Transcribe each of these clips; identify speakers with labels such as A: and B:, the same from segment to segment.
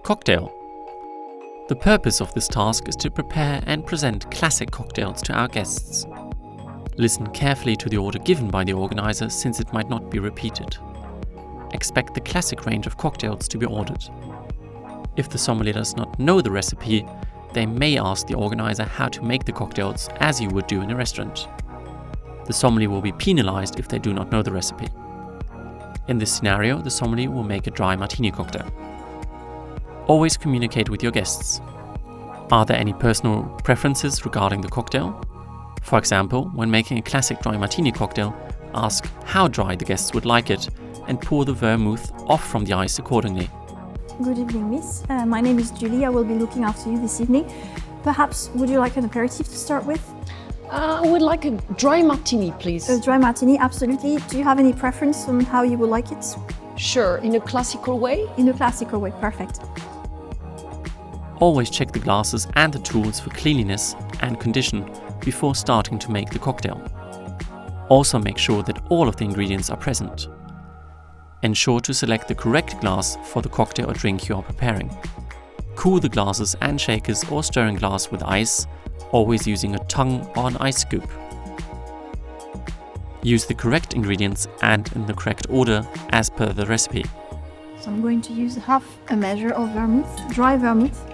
A: Cocktail. The purpose of this task is to prepare and present classic cocktails to our guests. Listen carefully to the order given by the organizer, since it might not be repeated. Expect the classic range of cocktails to be ordered. If the sommelier does not know the recipe, they may ask the organizer how to make the cocktails as you would do in a restaurant. The sommelier will be penalized if they do not know the recipe. In this scenario, the sommelier will make a dry martini cocktail. Always communicate with your guests. Are there any personal preferences regarding the cocktail? For example, when making a classic dry martini cocktail, ask how dry the guests would like it and pour the vermouth off from the ice accordingly.
B: Good evening, Miss. My name is Julie. I will be looking after you this evening. Perhaps would you like an aperitif to start with?
C: I would like a dry martini, please.
B: A dry martini, absolutely. Do you have any preference on how you would like it?
C: Sure, in a classical way?
B: In a classical way, perfect.
A: Always check the glasses and the tools for cleanliness and condition before starting to make the cocktail. Also make sure that all of the ingredients are present. Ensure to select the correct glass for the cocktail or drink you are preparing. Cool the glasses and shakers or stirring glass with ice, always using a tongue or an ice scoop. Use the correct ingredients and in the correct order as per the recipe.
B: So I'm going to use half a measure of vermouth, dry vermouth.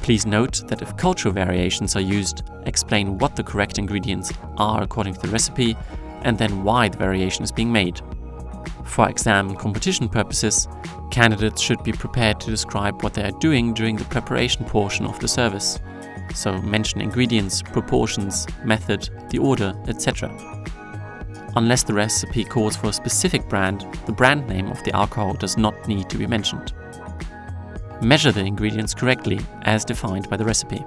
A: Please note that if cultural variations are used, explain what the correct ingredients are according to the recipe and then why the variation is being made. For exam and competition purposes, candidates should be prepared to describe what they are doing during the preparation portion of the service. So mention ingredients, proportions, method, the order, etc. Unless the recipe calls for a specific brand, the brand name of the alcohol does not need to be mentioned. Measure the ingredients correctly as defined by the recipe.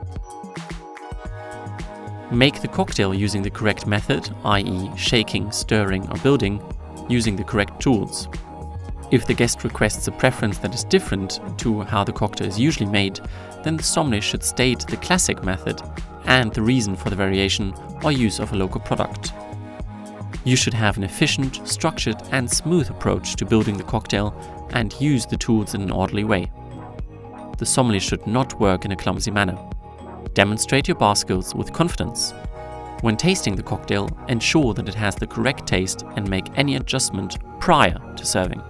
A: Make the cocktail using the correct method, i.e. shaking, stirring or building, using the correct tools. If the guest requests a preference that is different to how the cocktail is usually made, then the sommelier should state the classic method and the reason for the variation or use of a local product. You should have an efficient, structured and smooth approach to building the cocktail and use the tools in an orderly way. The sommelier should not work in a clumsy manner. Demonstrate your bar skills with confidence. When tasting the cocktail, ensure that it has the correct taste and make any adjustment prior to serving.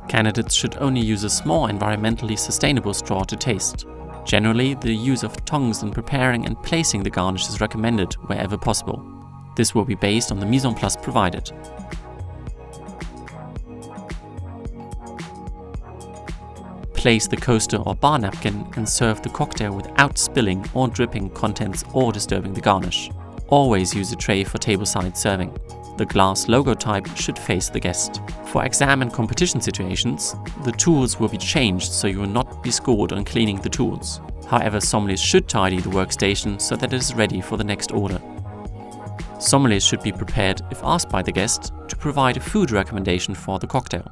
A: Candidates should only use a small environmentally sustainable straw to taste. Generally, the use of tongs in preparing and placing the garnish is recommended wherever possible. This will be based on the mise en place provided. Place the coaster or bar napkin and serve the cocktail without spilling or dripping contents or disturbing the garnish. Always use a tray for tableside serving. The glass logo type should face the guest. For exam and competition situations, the tools will be changed so you will not be scored on cleaning the tools. However, sommeliers should tidy the workstation so that it is ready for the next order. Sommeliers should be prepared, if asked by the guest, to provide a food recommendation for the cocktail.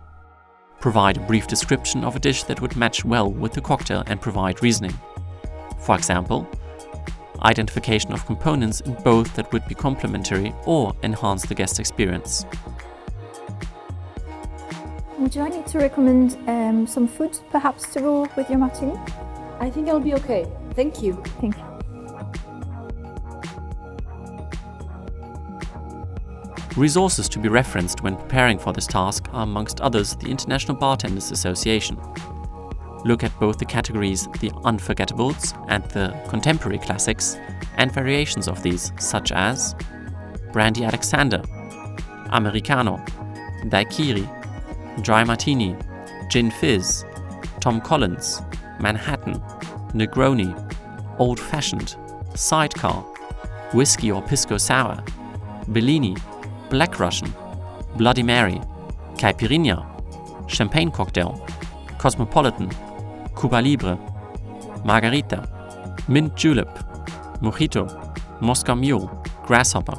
A: Provide a brief description of a dish that would match well with the cocktail and provide reasoning. For example, identification of components in both that would be complementary or enhance the guest experience.
B: Would you like me to recommend some food, perhaps to go with your martini?
C: I think I'll be okay. Thank you.
B: Thank you.
A: Resources to be referenced when preparing for this task are amongst others the International Bartenders Association. Look at both the categories the Unforgettables and the Contemporary Classics and variations of these, such as Brandy Alexander, Americano, Daiquiri, Dry Martini, Gin Fizz, Tom Collins, Manhattan, Negroni, Old Fashioned, Sidecar, Whiskey or Pisco Sour, Bellini, Black Russian, Bloody Mary, Caipirinha, Champagne Cocktail, Cosmopolitan, Cuba Libre, Margarita, Mint Julep, Mojito, Moscow Mule, Grasshopper.